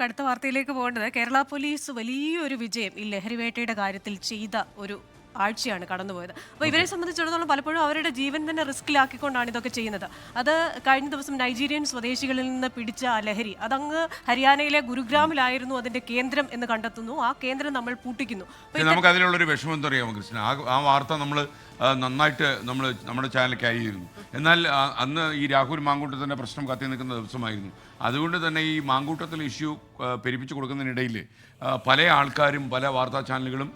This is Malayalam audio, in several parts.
നമുക്ക് അടുത്ത വാർത്തയിലേക്ക് പോകേണ്ടത് കേരള പോലീസ് വലിയൊരു വിജയം ഈ ലഹരിവേട്ടയുടെ കാര്യത്തിൽ ചെയ്ത ഒരു ആഴ്ചയാണ് കടന്നുപോയത്. അപ്പോൾ ഇവരെ സംബന്ധിച്ചിടത്തോളം പലപ്പോഴും അവരുടെ ജീവൻ തന്നെ റിസ്കിലാക്കിക്കൊണ്ടാണ് ഇതൊക്കെ ചെയ്യുന്നത്. അത് കഴിഞ്ഞ ദിവസം നൈജീരിയൻ സ്വദേശികളിൽ നിന്ന് പിടിച്ച ആ ലഹരി അതങ്ങ് ഹരിയാനയിലെ ഗുരുഗ്രാമിലായിരുന്നു അതിന്റെ കേന്ദ്രം എന്ന് കണ്ടെത്തുന്നു. ആ കേന്ദ്രം നമ്മൾ പൂട്ടിക്കുന്നു. നമുക്ക് അതിലുള്ളൊരു വിഷമം എന്താ അറിയാമോ കൃഷ്ണ, ആ വാർത്ത നമ്മൾ നന്നായിട്ട് നമ്മുടെ ചാനൽ ക്യാരി ചെയ്തിരുന്നു. എന്നാൽ അന്ന് ഈ രാഹുൽ മാങ്കൂട്ടത്തിൻ്റെ പ്രശ്നം കത്തി നിൽക്കുന്ന ദിവസമായിരുന്നു. അതുകൊണ്ട് തന്നെ ഈ മാങ്കൂട്ടത്തിൽ ഇഷ്യൂ പെരുപ്പിച്ചു കൊടുക്കുന്നതിനിടയിൽ പല ആൾക്കാരും പല വാർത്താ ചാനലുകളും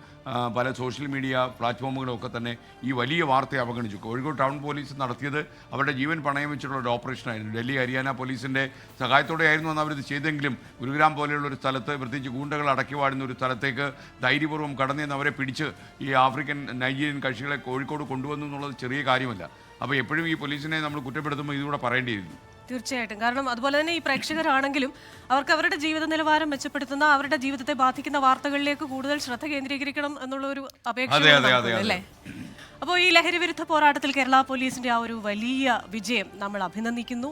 പല സോഷ്യൽ മീഡിയ പ്ലാറ്റ്ഫോമുകളും ഒക്കെ തന്നെ ഈ വലിയ വാർത്തയെ അവഗണിച്ചു. കോഴിക്കോട് ടൗൺ പോലീസ് നടത്തിയത് അവരുടെ ജീവൻ പണയം വെച്ചിട്ടുള്ള ഒരു ഓപ്പറേഷനായിരുന്നു. ഡൽഹി ഹരിയാന പോലീസിൻ്റെ സഹായത്തോടെ ആയിരുന്നു അന്ന് അവരിത് ചെയ്തെങ്കിലും ഗുരുഗ്രാം പോലെയുള്ള ഒരു സ്ഥലത്ത്, പ്രത്യേകിച്ച് ഗൂണ്ടകൾ അടക്കി വാഴുന്ന ഒരു സ്ഥലത്തേക്ക് ധൈര്യപൂർവ്വം കടന്നു അവരെ പിടിച്ച് ഈ ആഫ്രിക്കൻ നൈജീരിയൻ കക്ഷികളെ കോഴിക്കോട് കൊണ്ടുവന്നു എന്നുള്ളത് ചെറിയ കാര്യമല്ല. അപ്പോൾ എപ്പോഴും ഈ പോലീസിനെ നമ്മൾ കുറ്റപ്പെടുത്തുമ്പോൾ ഇതുകൂടെ പറയേണ്ടിയിരുന്നു. തീർച്ചയായിട്ടും. കാരണം അതുപോലെ തന്നെ ഈ പ്രേക്ഷകരാണെങ്കിലും അവർക്ക് അവരുടെ ജീവിത നിലവാരം മെച്ചപ്പെടുത്തുന്ന, അവരുടെ ജീവിതത്തെ ബാധിക്കുന്ന വാർത്തകളിലേക്ക് കൂടുതൽ ശ്രദ്ധ കേന്ദ്രീകരിക്കണം എന്നുള്ള ഒരു അപേക്ഷ അല്ലേ? അപ്പോൾ ഈ ലഹരി വിരുദ്ധ പോരാട്ടത്തിൽ കേരള പോലീസിന്റെ ആ ഒരു വലിയ വിജയം നമ്മൾ അഭിനന്ദിക്കുന്നു.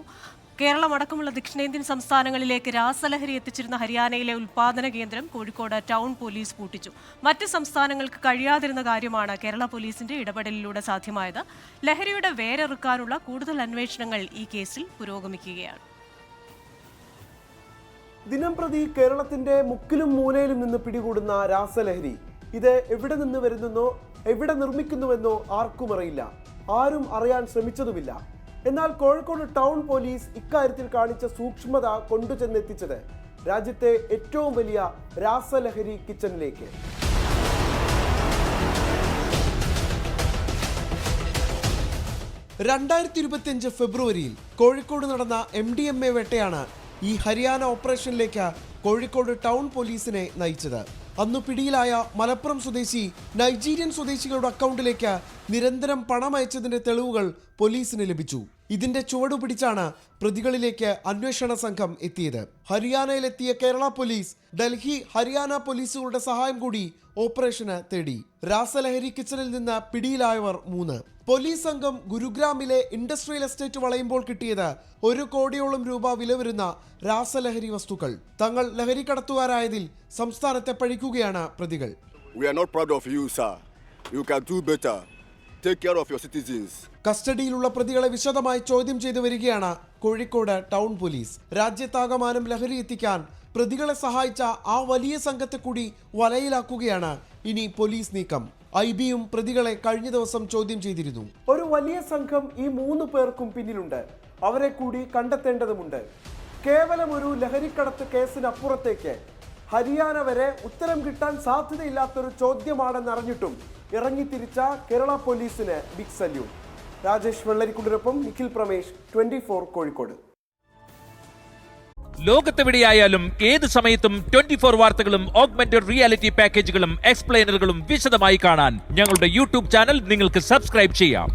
കേരളം അടക്കമുള്ള ദക്ഷിണേന്ത്യൻ സംസ്ഥാനങ്ങളിലേക്ക് രാസലഹരി എത്തിച്ചിരുന്ന ഹരിയാനയിലെ ഉൽപാദന കേന്ദ്രം കോഴിക്കോട് ടൗൺ പോലീസ് പൂട്ടിച്ചു. മറ്റ് സംസ്ഥാനങ്ങൾക്ക് കഴിയാതിരുന്ന കാര്യമാണ് കേരള പോലീസിന്റെ ഇടപെടലിലൂടെ സാധ്യമായത്. ലഹരിയുടെ വേരെറുക്കാനുള്ള കൂടുതൽ അന്വേഷണങ്ങൾ ഈ കേസിൽ പുരോഗമിക്കുകയാണ്. ദിനംപ്രതി കേരളത്തിന്റെ മുക്കിലും മൂലയിലും നിന്ന് പിടികൂടുന്ന രാസലഹരി ഇത് എവിടെ നിന്ന് വരുന്നെന്നോ എവിടെ നിർമ്മിക്കുന്നുവെന്നോ ആർക്കും അറിയില്ല, ആരും അറിയാൻ ശ്രമിച്ചതുമില്ല. എന്നാൽ കോഴിക്കോട് ടൗൺ പോലീസ് ഇക്കാര്യത്തിൽ കാണിച്ച സൂക്ഷ്മത കൊണ്ടുചെന്നെത്തിച്ചത് രാജ്യത്തെ ഏറ്റവും വലിയ രാസലഹരി കിച്ചണിലേക്ക്. ഫെബ്രുവരിയിൽ കോഴിക്കോട് നടന്ന MDMA വേട്ടയാണ് ഈ ഹരിയാന ഓപ്പറേഷനിലേക്ക് കോഴിക്കോട് ടൗൺ പോലീസിനെ നയിച്ചത്. അന്നു പിടിയിലായ മലപ്പുറം സ്വദേശി നൈജീരിയൻ സ്വദേശികളുടെ അക്കൗണ്ടിലേക്ക് നിരന്തരം പണം അയച്ചതിന്റെ തെളിവുകൾ പോലീസിന് ലഭിച്ചു. ഇതിന്റെ ചുവടുപിടിച്ചാണ് പ്രതികളിലേക്ക് അന്വേഷണ സംഘം എത്തിയത്. ഹരിയാനയിലെത്തിയ കേരള പോലീസ് ഡൽഹി ഹരിയാന പോലീസുകളുടെ സഹായം കൂടി ഓപ്പറേഷന് തേടി. രാസലഹരി കിച്ചണിൽ നിന്ന് പിടിയിലായവർ 3. പോലീസ് സംഘം ഗുരുഗ്രാമിലെ ഇൻഡസ്ട്രിയൽ എസ്റ്റേറ്റ് വളയുമ്പോൾ കിട്ടിയത് 1 കോടിയോളം രൂപ വില വരുന്ന രാസലഹരി വസ്തുക്കൾ. തങ്ങൾ ലഹരി കടത്തുകാരായതിൽ സംസ്ഥാനത്തെ പഴിക്കുകയാണ് പ്രതികൾ. We are not proud of you, sir. You can do better. Take care of your citizens. കസ്റ്റഡിയിലുള്ള പ്രതികളെ വിശദമായി ചോദ്യം ചെയ്തു വരികയാണ് കോഴിക്കോട് ടൗൺ പോലീസ്. രാജ്യത്താകമാനം ലഹരി എത്തിക്കാൻ പ്രതികളെ സഹായിച്ച ആ വലിയ സംഘത്തെ കൂടി വലയിലാക്കുകയാണ് ഇനി പോലീസ് നീക്കം. IBയും പ്രതികളെ കഴിഞ്ഞ ദിവസം ചോദ്യം ചെയ്തിരുന്നു. ഒരു വലിയ സംഘം ഈ 3 പേർക്കും പിന്നിലുണ്ട്. അവരെ കൂടി കണ്ടെത്തേണ്ടതുണ്ട്. കേവലം ഒരു ലഹരിക്കടത്ത് കേസിനപ്പുറത്തേക്ക് ഹരിയാന വരെ ഉത്തരം കിട്ടാൻ സാധ്യതയില്ലാത്തൊരു ചോദ്യമാണെന്നറിഞ്ഞിട്ടും ഇറങ്ങിത്തിരിച്ച കേരള പോലീസിന് ബിഗ് സല്യൂട്ട്. രാജേഷ് വെള്ളരിക്കുണ്ടിനൊപ്പം നിഖിൽ പ്രമേഷ്, 24 കോഴിക്കോട്. ലോകത്തെവിടെയായാലും ഏത് സമയത്തും 24 വാർത്തകളും ഓഗ്മെന്റഡ് റിയാലിറ്റി പാക്കേജുകളും എക്സ്പ്ലെയിനറുകളും വിശദമായി കാണാൻ ഞങ്ങളുടെ YouTube ചാനൽ നിങ്ങൾക്ക് സബ്സ്ക്രൈബ് ചെയ്യാം.